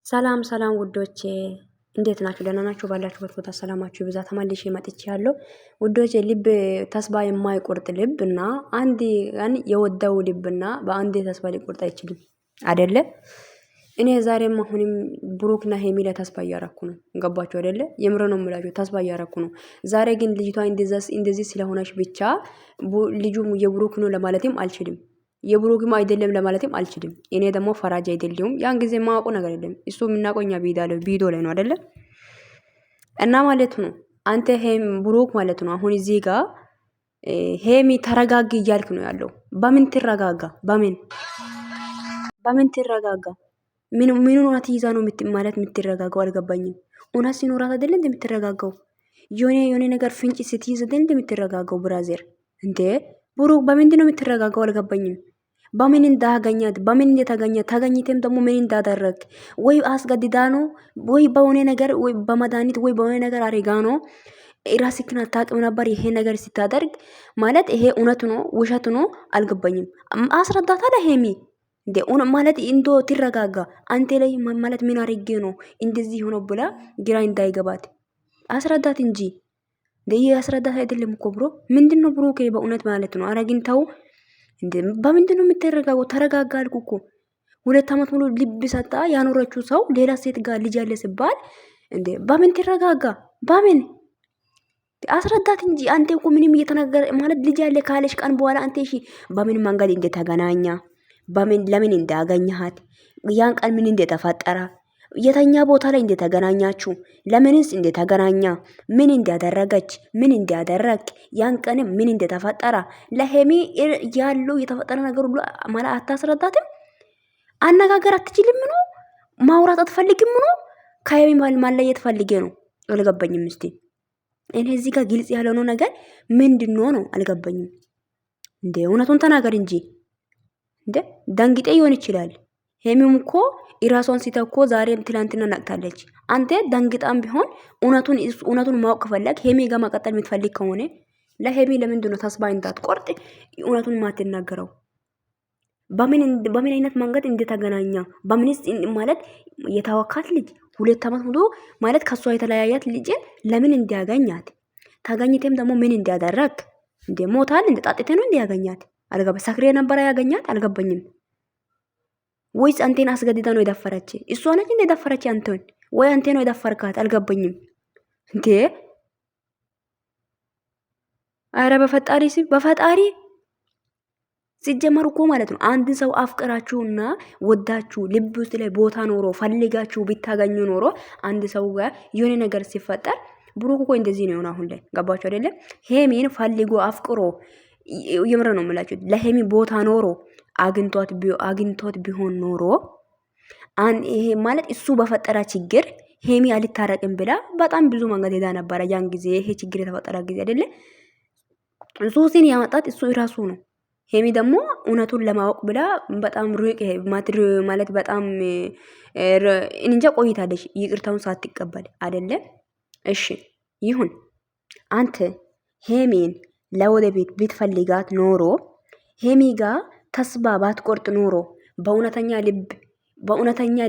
ሰላም ሰላም ውዶቼ እንዴት ናችሁ? ደህና ናችሁ? ባላችሁበት ቦታ ሰላማችሁ ይብዛ። ተመልሼ መጥቻለሁ ውዶቼ። ልብ ተስፋ የማይቆርጥ ልብና አንድ ቀን የወደው ልብና በአንድ ተስፋ ሊቆርጥ አይችልም አይደለ? እኔ ዛሬም አሁንም ብሩክና ሄሚ ላይ ተስፋ እያረኩ ነው። ገባችሁ አይደለ? የምር ነው የምላችሁ፣ ተስፋ እያረኩ ነው። ዛሬ ግን ልጅቷ እንደዚህ ስለሆነች ብቻ ልጁ የብሩክ ነው ለማለትም አልችልም፣ የብሩክም አይደለም ለማለትም አልችልም። እኔ ደግሞ ፈራጅ አይደለም። ያን ጊዜ ማወቁ ነገር የለም። እሱ የምናቆኛ ቪዲዮ ላይ ነው አይደለ? እና ማለት ነው አንተ ሄም ብሩክ ማለት ነው አሁን እዚህ ጋር ሄሚ ተረጋግ እያልክ ነው ያለው። በምን ትረጋጋ? በምን ትረጋጋ? ምን እውነት ይዛ ነው ማለት የምትረጋጋው? አልገባኝም። እውነት ሲኖራት አይደለ እንደምትረጋጋው? የሆነ ነገር ፍንጭ ስትይዝ አይደለ እንደምትረጋጋው? ብራዘር እንዴ ብሩክ በምንድን ነው የምትረጋጋው? አልገባኝም። በምን እንዳገኛት በምን እንደተገኛት ተገኝተም ደግሞ ምን እንዳደረግ ወይ አስገድዳ ነው ወይ በሆነ ነገር ወይ በመድኃኒት ወይ በሆነ ነገር አሪጋ ነው። ራስክን አታውቅም ነበር ይሄ ነገር ስታደርግ ማለት ይሄ እውነት ነው ውሸት ነው? አልገባኝም። አስረዳታ ለሄሚ እንዴ ማለት እንዶ ትረጋጋ። አንተ ላይ ማለት ምን አርጌ ነው እንደዚህ ሆኖ ብላ ግራ እንዳይገባት አስረዳት እንጂ ደይ አስረዳት። አይደለም እኮ ብሮ ምንድነው ብሮ በእውነት ማለት ነው። አረግንተው እንዴ በምንድን ነው የምትረጋጋው? ተረጋጋ አልኩ እኮ። 2 አመት ሙሉ ልብ ሰጣ ያኖረችው ሰው ሌላ ሴት ጋር ልጅ ያለ ሲባል እንዴ በምን ትረጋጋ? በምን አስረዳት እንጂ። አንተ እኮ ምንም እየተናገረ ማለት ልጅ ያለ ካለሽ ቀን በኋላ አንተ እሺ በምን መንገድ እንደተገናኛ በምን ለምን እንዳገኘሃት ያን ቀን ምን እንደተፈጠረ የተኛ ቦታ ላይ እንደተገናኛችሁ ለምንስ እንደተገናኛ ምን እንዳደረገች ምን እንዳደረግ ያን ቀን ምን እንደተፈጠረ ለሄሚ ያለው የተፈጠረ ነገር ሁሉ ማለት አታስረዳትም? አነጋገር አትችልም ነው? ማውራት አትፈልግም ነው? ከሄሚ ማለየት ፈልጌ ነው? አልገባኝም። እስቲ እኔ እዚህ ጋር ግልጽ ያልሆነው ነገር ምንድነው ነው? አልገባኝም። እንዴ እውነቱን ተናገር እንጂ እንዴ ደንግጤ ይሆን ይችላል። ሄሚም እኮ ኢራሷን ሲተኮ ዛሬም ትላንትና ነቅታለች። አንተ ደንግጣም ቢሆን እውነቱን ማወቅ ፈለግ ሄሚ ጋር መቀጠል የምትፈልግ ከሆነ ለሄሚ ለምንድን ነው ተስፋ እንዳትቆርጥ እውነቱን ማትናገረው? በምን አይነት መንገድ እንደተገናኛ በምንስ ማለት የተወካት ልጅ 2 አመት ሙሉ ማለት ከሷ የተለያያት ልጅ ለምን እንዲያገኛት ታገኝተም ደግሞ ምን እንዲያደረግ እንደ ሞታል እንደ ጣጥቴ ነው እንዲያገኛት አልገባ ሰክሬ ነበር ያገኛት አልገባኝም። ወይስ አንቴን አስገድዳ ነው የደፈረች? እሷ ነች እንደ ደፈረች አንተን ወይ አንተ ነው የደፈርካት? አልገባኝም። እንዴ አረ በፈጣሪ ሲጀመር እኮ ማለት ነው አንድ ሰው አፍቅራችሁና ወዳችሁ ልብ ውስጥ ላይ ቦታ ኖሮ ፈልጋችሁ ቢታገኙ ኖሮ አንድ ሰው ጋር የሆነ ነገር ሲፈጠር ብሩክ እኮ እንደዚህ ነው አሁን ላይ ገባችሁ አይደለም? ሄሚን ፈልጎ አፍቅሮ የምረ ነው የምላችሁ ለሄሚ ቦታ ኖሮ አግኝቷት ቢሆን ኖሮ ይሄ ማለት እሱ በፈጠራ ችግር ሄሚ አልታረቅም ብላ በጣም ብዙ መንገድ ሄዳ ነበረ። ያን ጊዜ ይሄ ችግር የተፈጠረ ጊዜ አይደለ ሶሲን ያመጣት እሱ ራሱ ነው። ሄሚ ደግሞ እውነቱን ለማወቅ ብላ በጣም ሩቅ ማለት በጣም እንጃ ቆይታለች፣ ይቅርታውን ሳትቀበል አይደለ? እሺ ይሁን። አንተ ሄሚን ለወደፊት ብትፈልጋት ኖሮ ሄሚ ጋር ተስባ ባትቆርጥ ኖሮ በእውነተኛ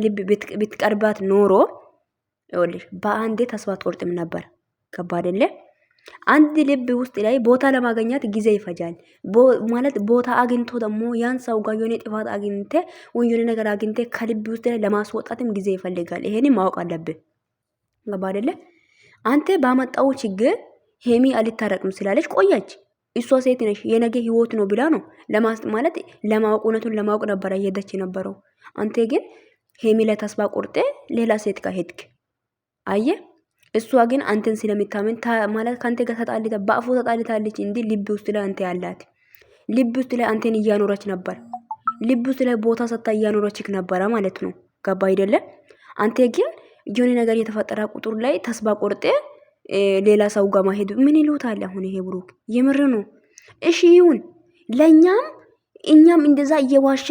ልብ ብትቀርባት ኖሮ ይኸውልሽ በአንዴ ተስባ አትቆርጥም ነበር። ገባ አይደለ? አንድ ልብ ውስጥ ላይ ቦታ ለማግኘት ጊዜ ይፈጃል። ማለት ቦታ አግኝቶ ደግሞ ያን ሰው ጋር የሆነ ጥፋት አግኝተ ወይ የሆነ ነገር አግኝተ ከልብ ውስጥ ላይ ለማስወጣትም ጊዜ ይፈልጋል። ይሄን ማወቅ አለብህ። ገባ አይደለ? አንተ ባመጣው ችግር ሄሚ አልታረቅም ስላለች ቆያች። እሷ ሴት ነሽ የነገ ህይወት ነው ብላ ነው ማለት ለማወቅ እውነቱን ለማወቅ ነበር እየሄደች የነበረው። አንተ ግን ሄሚ ላይ ተስፋ ቆርጤ ሌላ ሴት ጋር ሄድክ። አየ እሷ ግን አንተን ስለምታመን ማለት ካንተ ጋር ተጣልታ በአፉ ተጣልታለች እንዴ ልብ ውስጥ ላይ አንተ ያላት ልብ ውስጥ ላይ አንተን እያኖረች ነበር። ልብ ውስጥ ላይ ቦታ ሰጣ እያኖረችክ ነበር ማለት ነው። ገባ አይደለ? አንተ ግን የሆነ ነገር የተፈጠረ ቁጥር ላይ ተስፋ ቆርጤ ሌላ ሰው ጋር ማሄድ ምን ይሉታል? አሁን ይሄ ብሩክ የምር ነው። እሺ ይሁን ለኛም እኛም እንደዛ እየዋሻ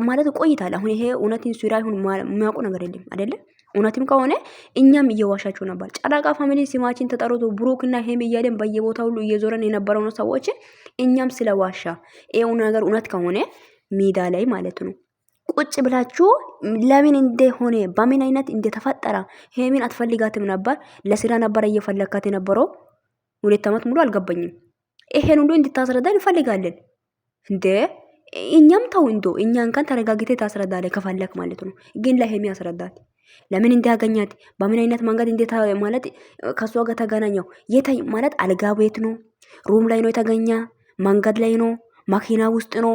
ማለት ቆይታል። አሁን ይሄ እውነትን ሱራ ይሁን የሚያውቁ ነገር የለም አይደለ? እውነትም ከሆነ እኛም እየዋሻችሁ ነበር። ጨረቃ ፋሚሊ ሲማችን ተጠሩቶ ብሩክና ሄም እያለን በየቦታው ሁሉ እየዞረን የነበረው ነው ሰዎች እኛም ስለዋሻ ይሄው ነገር እውነት ከሆነ ሜዳ ላይ ማለት ነው ቁጭ ብላችሁ ለምን እንደሆነ በምን አይነት እንደተፈጠረ ሄሚን አትፈልጋትም ነበር። ለስራ ነበር እየፈለካት የነበረው 2 አመት ሙሉ አልገባኝም። ይሄን ሁሉ እንድታስረዳ እንፈልጋለን እንዴ። እኛም ተው እንዶ እኛ እንኳን ተረጋግቴ ታስረዳለ ከፈለክ ማለት ነው። ግን ለሄሚ ያስረዳት ለምን እንዲያገኛት በምን አይነት መንገድ እንዴት ማለት ከሷ ጋር ተገናኘው የት ማለት አልጋ ቤት ነው፣ ሩም ላይ ነው የተገኛ፣ መንገድ ላይ ነው፣ ማኪና ውስጥ ነው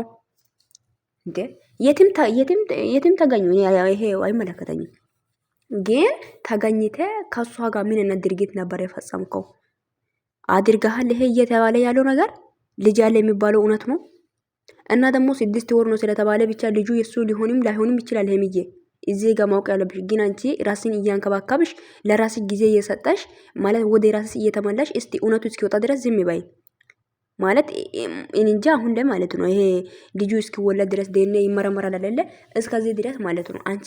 እንዴ? የትም ተገኙ ይሄ አይመለከተኝም። ግን ተገኝተ ከሷ ጋር ምን አይነት ድርጊት ነበር የፈጸምከው? አድርገሃል። ይሄ እየተባለ ያለው ነገር ልጅ ያለ የሚባለው እውነት ነው። እና ደግሞ 6 ወር ነው ስለተባለ ብቻ ልጁ የሱ ሊሆንም ላይሆንም ይችላል። ሄሚዬ እዚህ ጋር ማወቅ ያለብሽ ግን አንቺ ራስን እያንከባከብሽ ለራስ ጊዜ እየሰጠሽ ማለት ወደ ራስሽ እየተመላሽ እስቲ እውነቱ እስኪወጣ ድረስ ዝም በይ ማለት እንጃ። አሁን ላይ ማለት ነው ይሄ ልጁ እስኪወለድ ድረስ ደኔ ይመረመራል አይደለ? እስከዚህ ድረስ ማለት ነው አንቺ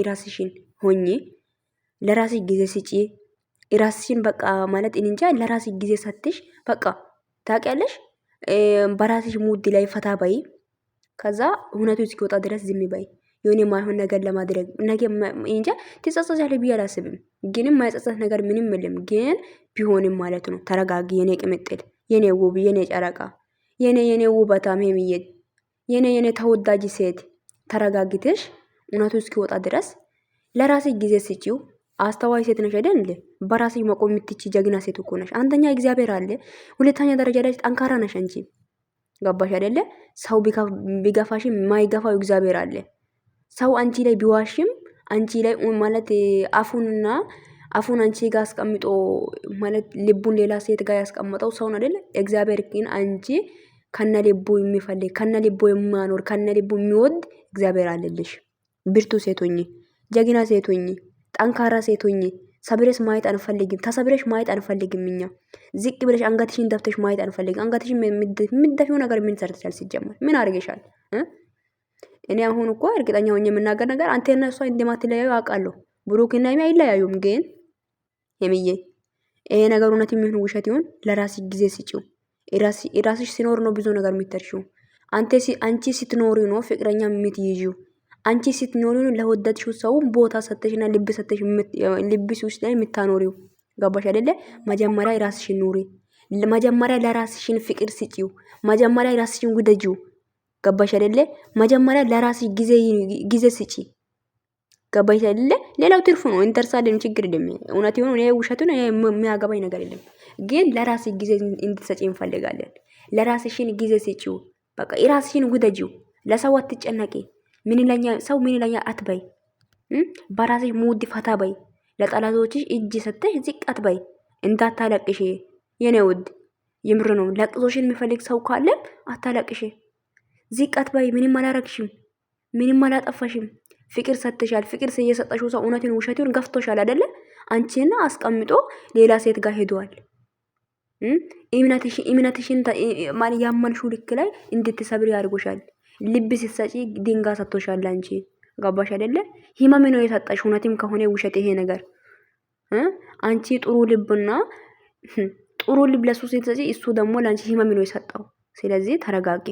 ራስሽን ሆኚ ለራስሽ ጊዜ ስጪ። ራስሽን በቃ ማለት እንጃ ለራስሽ ጊዜ ሰጥሽ በቃ ታውቂያለሽ። በራስሽ ሙድ ላይ ፈታ በይ። ከዛ እውነቱ እስኪወጣ ድረስ ዝም በይ። የሆነ ማይሆን ነገር ለማድረግ ነገ እንጃ ትጸጸቻለሽ ብዬ አላስብም። ግን የማይጸጸት ነገር ምንም የለም። ግን ቢሆንም ማለት ነው ተረጋጊ የኔ ቅምጥል፣ የኔ ውብ፣ የኔ ጨረቃ፣ የኔ ውበታም ሄሚዬ፣ የኔ ተወዳጅ ሴት ተረጋግተሽ እውነቱ እስኪወጣ ድረስ ለራስሽ ጊዜ ስጪው። አስተዋይ ሴት ነሽ አይደል እንዴ? በራስሽ መቆም የምትቺ ጀግና ሴት እኮ ነሽ። አንደኛ እግዚአብሔር አለ፣ ሁለተኛ ደረጃ ላይ ጠንካራ ነሽ አንቺ። ገባሽ አይደለ? ሰው ቢገፋሽም ማይገፋው እግዚአብሔር አለ። ሰው አንቺ ላይ ቢዋሽም አንቺ ላይ ማለት አፉን አንቺ ጋር አስቀምጦ ማለት ልቡን ሌላ ሴት ጋር ያስቀመጠው ሰው ነው አይደለ? እግዚአብሔር ግን አንቺ ከነ ልቡ የሚፈልግ ከነ ልቡ የሚያኖር ከነ ልቡ የሚወድ እግዚአብሔር አለልሽ። ብርቱ ሴቶኝ፣ ጀግና ሴቶኝ፣ ጠንካራ ሴቶኝ። ሰብረሽ ማየት አንፈልግም። ተሰብረሽ ማየት አንፈልግም። እኛ ዝቅ ብለሽ አንገትሽን ደፍተሽ ማየት አንፈልግም። አንገትሽን የምትደፊው ነገር ምን ሰርተሻል? ሲጀመር ምን አድርገሻል? እኔ አሁን እኮ እርግጠኛ ሆኜ የምናገር ነገር አንተና እሷ እንደማትለያዩ አውቃለሁ። ብሩክና ሀይሚ አይለያዩም። ግን ሄሚዬ ይሄ ነገር እውነት የሚሆን ውሸት ይሁን ለራስሽ ጊዜ ስጪው። ራስሽ ሲኖር ነው ብዙ ነገር የምትርሺው። አንቺ ስትኖሪ ነው ፍቅረኛ የምትይዢው። አንቺ ስትኖሪ ነው ለወደድሽው ሰው ቦታ ሰተሽና ልብ ሰተሽ ልብሽ ውስጥ ላይ የምታኖሪው። ገባሽ አይደለ? መጀመሪያ ራስሽን ኑሪ። መጀመሪያ ለራስሽን ፍቅር ስጪው። መጀመሪያ ራስሽን ውደጂው። ገባሽ አይደለ? መጀመሪያ ለራስሽ ጊዜ ስጪ። ገባሽ አይደለ? ሌላው ትርፉ ነው። እንተርሳለን፣ ችግር የለም። እውነት ይሁን ይሄ ውሸት ነው የሚያገባኝ ነገር የለም። ግን ለራስሽ ጊዜ እንድትሰጪ እንፈልጋለን። ለራስሽን ጊዜ ስጪው። በቃ ራስሽን ውደጂው። ለሰው አትጨነቂ። ሰው ምን ይለኛል አትበይ። በራስሽ ሙድ ፈታ በይ። ለጠላቶችሽ እጅ ሰተሽ ዝቅ አትበይ። እንዳታለቅሽ የኔ ውድ፣ የምር ነው። ለቅሶሽን የሚፈልግ ሰው ካለ አታለቅሽ፣ ዝቅ አትበይ። ምንም አላረግሽም፣ ምንም አላጠፋሽም። ፍቅር ሰጥተሻል። ፍቅር እየሰጠሽው ሰው እውነትን ውሸቱን ገፍቶሻል አይደለ? አንቺና አስቀምጦ ሌላ ሴት ጋር ሄዷል። እምነትሽን ማለት ያመንሽው ልክ ላይ እንድትሰብሪ ያድርጎሻል። ልብ ስትሰጪ ድንጋይ ሰጥቶሻል አንቺ። ገባሽ አይደለ? ህመም ነው የሰጠሽ። እውነትም ከሆነ ውሸት ይሄ ነገር አንቺ ጥሩ ልብ ለሱ ስትሰጪ እሱ ደግሞ ለአንቺ ህመም ነው የሰጠው። ስለዚህ ተረጋጊ።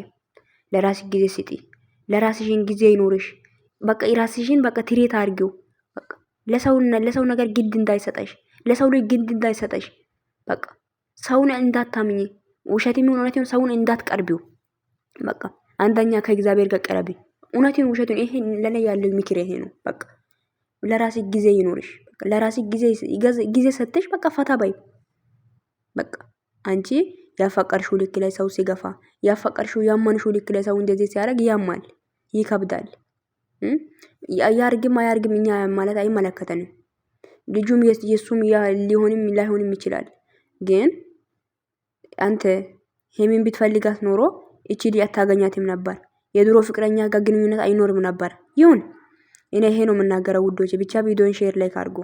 ለራስሽ ጊዜ ስጪ። ለራስሽን ጊዜ ይኖርሽ። በቃ ራስሽን በቃ ትሪት አድርጊው። በቃ ለሰው ነገር ግድ እንዳይሰጠሽ፣ ለሰው ልጅ ግድ እንዳይሰጠሽ። በቃ ሰውን እንዳታምኚ፣ ውሸትም እውነትም ሰውን እንዳትቀርቢው። በቃ አንደኛ ከእግዚአብሔር ጋር ቀረቢ። እውነትን ውሸቱን ይሄ ለኔ ያለው ምክር ይሄ ነው። በቃ ለራስሽ ጊዜ ይኖርሽ። በቃ ለራስሽ ጊዜ ሰጥተሽ በቃ ፈታ በይ። በቃ አንቺ ያፈቀርሽው ልክ ላይ ሰው ሲገፋ፣ ያፈቀርሽው ያመንሽው ልክ ላይ ሰው እንደዚህ ሲያደርግ ያማል፣ ይከብዳል። ያርግም አያርግም እኛ ማለት አይመለከተንም። ልጁም የሱም ሊሆንም ላይሆንም ይችላል። ግን አንተ ሄሚን ብትፈልጋት ኖሮ እቺ ልጅ አታገኛትም ነበር። የድሮ ፍቅረኛ ጋር ግንኙነት አይኖርም ነበር። ይሁን እኔ ይሄ ነው የምናገረው ውዶች። ብቻ ቪዲዮን ሼር ላይክ አድርጉ።